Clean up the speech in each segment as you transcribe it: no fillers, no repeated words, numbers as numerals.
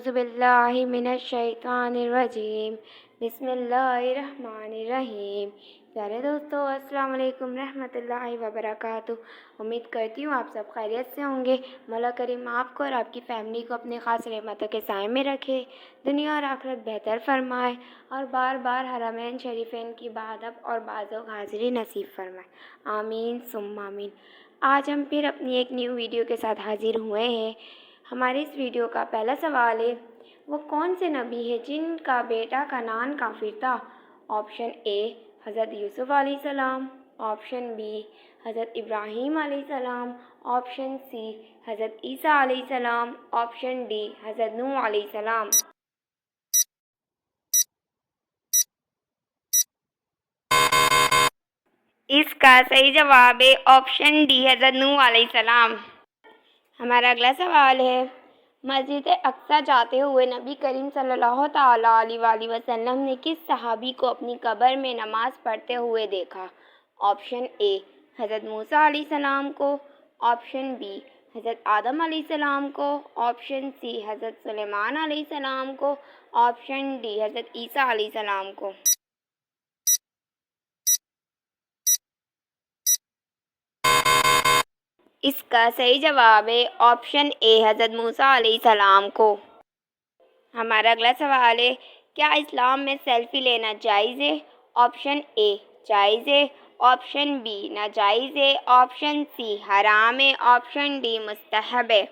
औज़ुबिल्लाहि मिनश्शैतानिर्रजीम बिस्मिल्लाहिर्रहमानिर्रहीम। प्यारे दोस्तों, अस्सलाम वालेकुम रहमतुल्लाहि व बरकातुहू। उम्मीद करती हूँ आप सब खैरियत से होंगे। मौला करीम आपको और आपकी फ़ैमिली को अपने ख़ास रहमतों के साए में रखे, दुनिया और आखिरत बेहतर फरमाए और बार बार हरमैन शरीफैन की इबादत और बाज़ों हाज़िरी नसीब फरमाए। आमीन सुम्मा आमीन। आज हम फिर अपनी एक न्यू वीडियो के साथ हाजिर हुए हैं। हमारे इस वीडियो का पहला सवाल है, वो कौन से नबी है जिनका बेटा कनान काफिर था? ऑप्शन ए हज़रत यूसुफ़ अलैहिस्सलाम, ऑप्शन बी हज़रत इब्राहीम अलैहिस्सलाम, ऑप्शन सी हज़रत ईसा अलैहिस्सलाम, ऑप्शन डी हज़रत नूह अलैहिस्सलाम। इसका सही जवाब है ऑप्शन डी हज़रत नूह अलैहिस्सलाम। हमारा अगला सवाल है, मस्जिद अक्सा जाते हुए नबी करीम सल्लल्लाहु तआला अलैहि वसल्लम ने किस सहाबी को अपनी कब्र में नमाज पढ़ते हुए देखा? ऑप्शन ए हज़रत मूसा अलैहिस्सलाम को, ऑप्शन बी हज़रत आदम अलैहिस्सलाम को, ऑप्शन सी हज़रत सुलेमान अलैहिस्सलाम को, ऑप्शन डी हज़रत ईसा अलैहिस्सलाम को। इसका सही जवाब है ऑप्शन ए हज़रत मूसा अलैहिस्सलाम को। हमारा अगला सवाल है, क्या इस्लाम में सेल्फी लेना जायज़ है? ऑप्शन ए जायज़ है, ऑप्शन बी नाजायज़ है, ऑप्शन सी हराम है, ऑप्शन डी मुस्तहब है।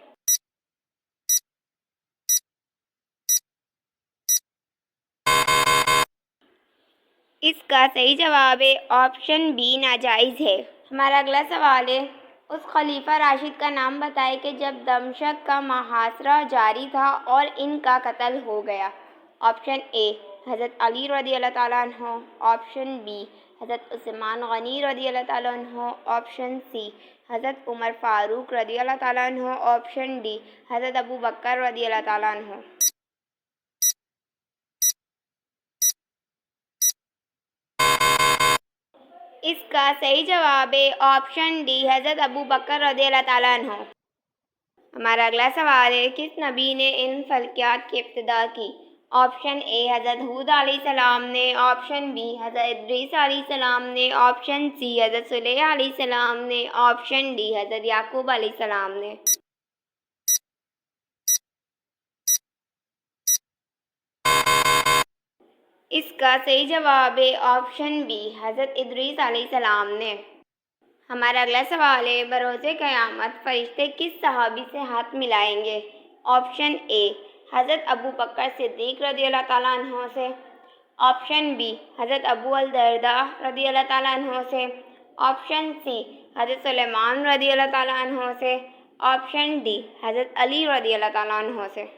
इसका सही जवाब है ऑप्शन बी नाजायज़ है। हमारा अगला सवाल है, उस खलीफा राशिद का नाम बताए कि जब दमशक का मुहासरा जारी था और इनका कत्ल हो गया। ऑप्शन ए हज़रत अली रज़ी अल्लाह ताला अन्हु, ऑप्शन बी हज़रत उस्मान गनी रज़ी अल्लाह ताला अन्हु, ऑप्शन सी हज़रत उमर फ़ारूक रज़ी अल्लाह ताला अन्हु, ऑप्शन डी हज़रत अबू बकर रज़ी अल्लाह ताला अन्हु। इसका सही जवाब है ऑप्शन डी हज़रत अबू बकर रज़ी अल्लाह ताला अन्हु। हमारा अगला सवाल है, किस नबी ने इन फल्कियात की इब्तिदा की? ऑप्शन ए हज़रत हूद अलैहिस्सलाम ने, ऑप्शन बी हज़रत इद्रीस अलैहिस्सलाम ने, ऑप्शन सी हज़रत सुलेह अलैहिस्सलाम ने, ऑप्शन डी हज़रत याकूब अलैहिस्सलाम ने। इसका सही जवाब है ऑप्शन बी हज़रत इद्रीस अलैहिस्सलाम ने। हमारा अगला सवाल है, बरोज़े क़यामत फ़रिश्ते किस सहाबी से हाथ मिलाएंगे? ऑप्शन ए हज़रत अबू बकर सिद्दीक़ रज़ी अल्लाह ताला अन्हु से, ऑप्शन बी हज़रत अबू अल दरदा रज़ी अल्लाह ताला अन्हु से, ऑप्शन सी हज़रत सुलेमान रज़ी अल्लाह ताला अन्हु से, ऑप्शन डी हज़रत अली रज़ी अल्लाह ताला अन्हु से।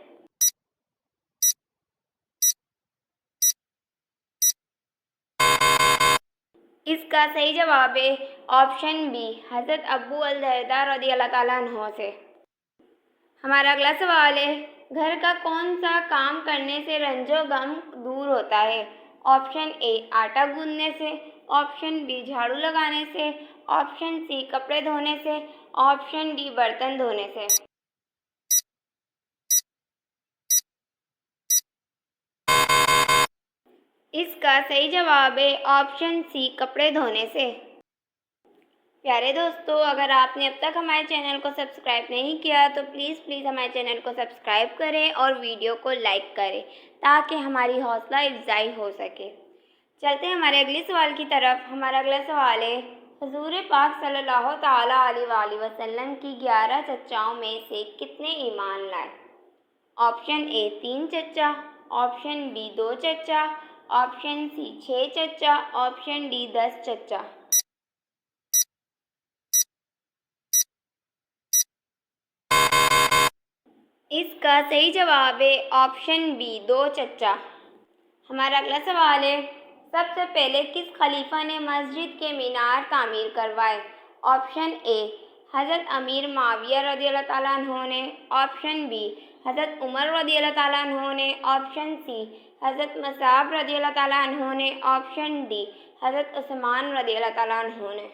इसका सही जवाब है ऑप्शन बी हज़रत अबू अल दरदा रज़ी अल्लाह ताला अन्हु से। हमारा अगला सवाल है, घर का कौन सा काम करने से रंजो गम दूर होता है? ऑप्शन ए आटा गूंदने से, ऑप्शन बी झाड़ू लगाने से, ऑप्शन सी कपड़े धोने से, ऑप्शन डी बर्तन धोने से। इसका सही जवाब है ऑप्शन सी कपड़े धोने से। प्यारे दोस्तों, अगर आपने अब तक हमारे चैनल को सब्सक्राइब नहीं किया तो प्लीज़ हमारे चैनल को सब्सक्राइब करें और वीडियो को लाइक करें ताकि हमारी हौसला अफजाई हो सके। चलते हैं हमारे अगले सवाल की तरफ। हमारा अगला सवाल है, हुज़ूर पाक सल्लल्लाहु तआला अलैहि वसल्लम की 11 चचाओं में से कितने ईमान लाए? ऑप्शन ए 3 चचा, ऑप्शन बी 2 चचा, ऑप्शन सी 6 चचा, ऑप्शन डी 10 चचा। इसका सही जवाब है ऑप्शन बी 2 चचा। हमारा अगला सवाल है, सबसे पहले किस खलीफा ने मस्जिद के मीनार तामीर करवाए? ऑप्शन ए हज़रत अमीर माविया रज़ी अल्लाह ताला अन्हु ने, ऑप्शन बी हज़रत उमर रज़ी अल्लाह ताला अन्हु ने, ऑप्शन सी हज़रत मसाब रज़ी अल्लाह ताला अन्हु ने, ऑप्शन डी हज़रत उस्मान रज़ी अल्लाह ताला अन्हु ने।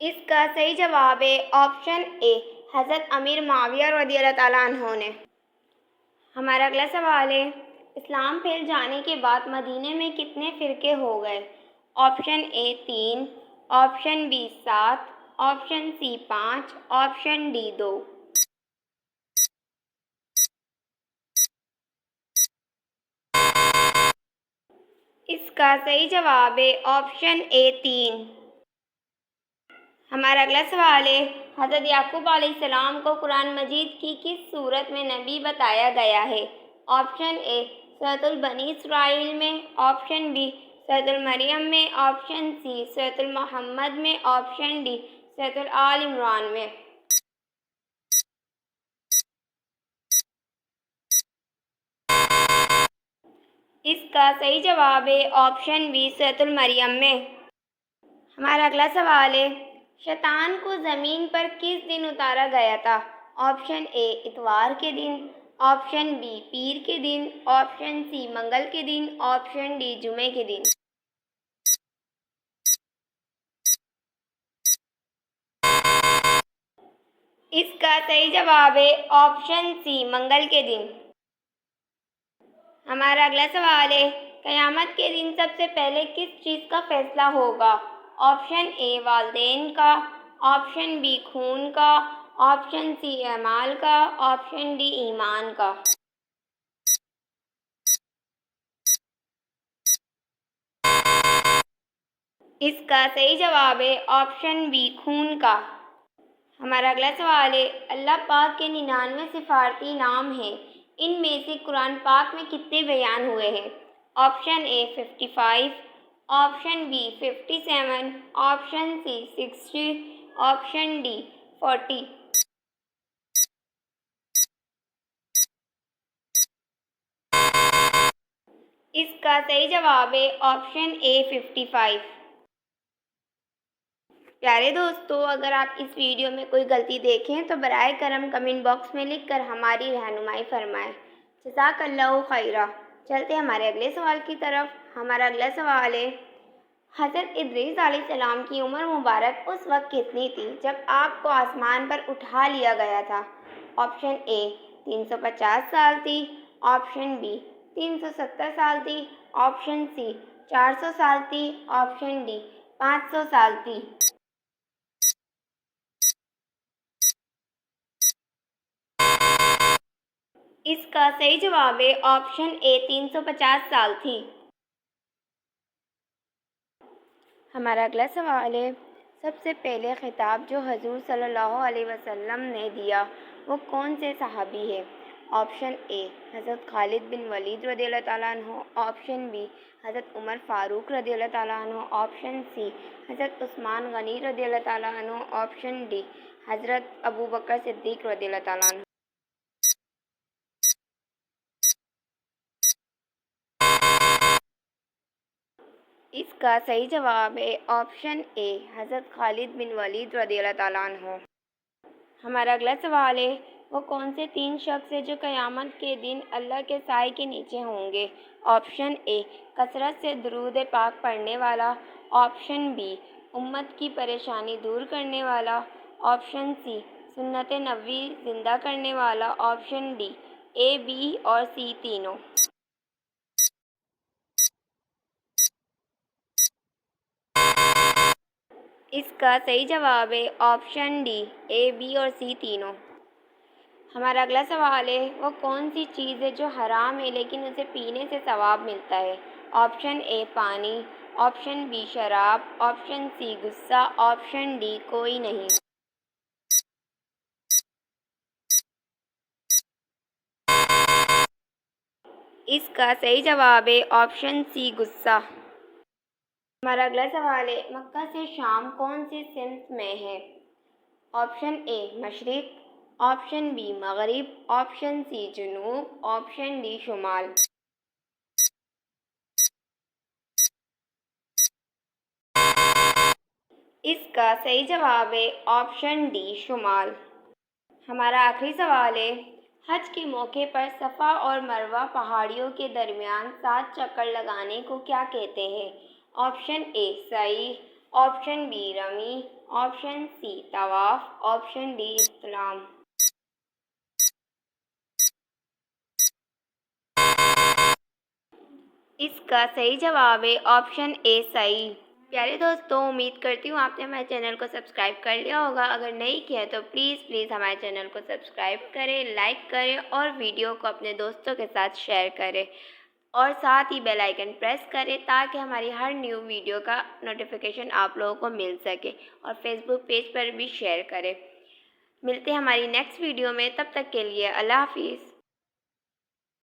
इसका सही जवाब है ऑप्शन ए, हज़रत अमीर मुआविया रज़ियल्लाहु ताला अन्हु ने। हमारा अगला सवाल है, इस्लाम फैल जाने के बाद मदीने में कितने फ़िरके हो गए? Option A 3, option B 7, option C 5, option D 2। इसका सही जवाब है ऑप्शन ए 3। हमारा अगला सवाल है, हज़रत याकूब अलैहिस्सलाम को कुरान मजीद की किस सूरत में नबी बताया गया है? ऑप्शन ए सूरतुल बनी इसराइल में, ऑप्शन बी सूरतुल मरियम में, ऑप्शन सी सूरतुल मोहम्मद में, ऑप्शन डी सूरतुल आल इमरान में। इसका सही जवाब है ऑप्शन बी सूरतुल मरियम में। हमारा अगला सवाल है, शैतान को ज़मीन पर किस दिन उतारा गया था? ऑप्शन ए इतवार के दिन, ऑप्शन बी पीर के दिन, ऑप्शन सी मंगल के दिन, ऑप्शन डी जुमे के दिन। इसका सही जवाब है ऑप्शन सी मंगल के दिन। हमारा अगला सवाल है, क़यामत के दिन सबसे पहले किस चीज़ का फैसला होगा? ऑप्शन ए वालिदैन का, ऑप्शन बी खून का, ऑप्शन सी अमाल का, ऑप्शन डी ईमान का। इसका सही जवाब है ऑप्शन बी खून का। हमारा अगला सवाल है, अल्लाह पाक के 99 सिफारती नाम हैं, इनमें से कुरान पाक में कितने बयान हुए हैं? Option A 55, option B 57, option C 60, option D 40। इसका सही जवाब है ऑप्शन ए 55। प्यारे दोस्तों, अगर आप इस वीडियो में कोई गलती देखें तो बराए करम कमेंट बॉक्स में लिखकर हमारी रहनुमाई फरमाएं। जज़ाकल्लाहु खैरा। चलते हमारे अगले सवाल की तरफ। हमारा अगला सवाल है, हज़रत इद्रीस अलैहिस्सलाम की उम्र मुबारक उस वक्त कितनी थी जब आपको आसमान पर उठा लिया गया था? ऑप्शन ए 350 साल थी, ऑप्शन बी 370 साल थी, ऑप्शन सी 400 साल थी, ऑप्शन डी 500 साल थी। इसका सही जवाब है ऑप्शन ए 350 साल थी। हमारा अगला सवाल है, सबसे पहले खिताब जो हजूर सल्लल्लाहु अलैहि वसल्लम ने दिया वो कौन से सहाबी है? ऑप्शन ए हज़रत खालिद बिन वलीद रज़ियल्लाहु ताला अन्हु, ऑप्शन बी हज़रत उमर फ़ारूक रज़ियल्लाहु ताला अन्हु, ऑप्शन सी हज़रत उस्मान गनी रज़ियल्लाहु ताला अन्हु, ऑप्शन डी हज़रत अबू बकर सिद्दीक़ रज़ियल्लाहु ताला अन्हु। इसका सही जवाब है ऑप्शन ए हज़रत खालिद बिन वलीद रज़ियल्लाहु ताला अन्हु। हमारा अगला सवाल है, वो कौन से 3 शख्स हैं जो क़यामत के दिन अल्लाह के साए के नीचे होंगे? ऑप्शन ए कसरत से दुरूद पाक पढ़ने वाला, ऑप्शन बी उम्मत की परेशानी दूर करने वाला, ऑप्शन सी सुन्नत नबवी ज़िंदा करने वाला, ऑप्शन डी ए बी और सी तीनों। इसका सही जवाब है ऑप्शन डी ए बी और सी तीनों। हमारा अगला सवाल है, वो कौन सी चीज़ है जो हराम है लेकिन उसे पीने से सवाब मिलता है? ऑप्शन ए पानी, ऑप्शन बी शराब, ऑप्शन सी गुस्सा, ऑप्शन डी कोई नहीं। इसका सही जवाब है ऑप्शन सी गुस्सा। हमारा अगला सवाल है, मक्का से शाम कौन सी सिमत में है? ऑप्शन ए मशरिक़, ऑप्शन बी मगरिब, ऑप्शन सी जुनूब, ऑप्शन डी शुमाल। इसका सही जवाब है ऑप्शन डी शुमाल। हमारा आखिरी सवाल है, हज के मौके पर सफ़ा और मरवा पहाड़ियों के दरमियान 7 चक्कर लगाने को क्या कहते हैं? ऑप्शन ए सई, ऑप्शन बी रमी, ऑप्शन सी तवाफ, ऑप्शन डी इस्लाम। इसका सही जवाब है ऑप्शन ए सही। प्यारे दोस्तों, उम्मीद करती हूँ आपने हमारे चैनल को सब्सक्राइब कर लिया होगा। अगर नहीं किया तो प्लीज़ हमारे चैनल को सब्सक्राइब करें, लाइक करें और वीडियो को अपने दोस्तों के साथ शेयर करें और साथ ही बेल आइकन प्रेस करें ताकि हमारी हर न्यू वीडियो का नोटिफिकेशन आप लोगों को मिल सके और फेसबुक पेज पर भी शेयर करें। मिलते हैं हमारी नेक्स्ट वीडियो में, तब तक के लिए अल्लाह हाफिज़।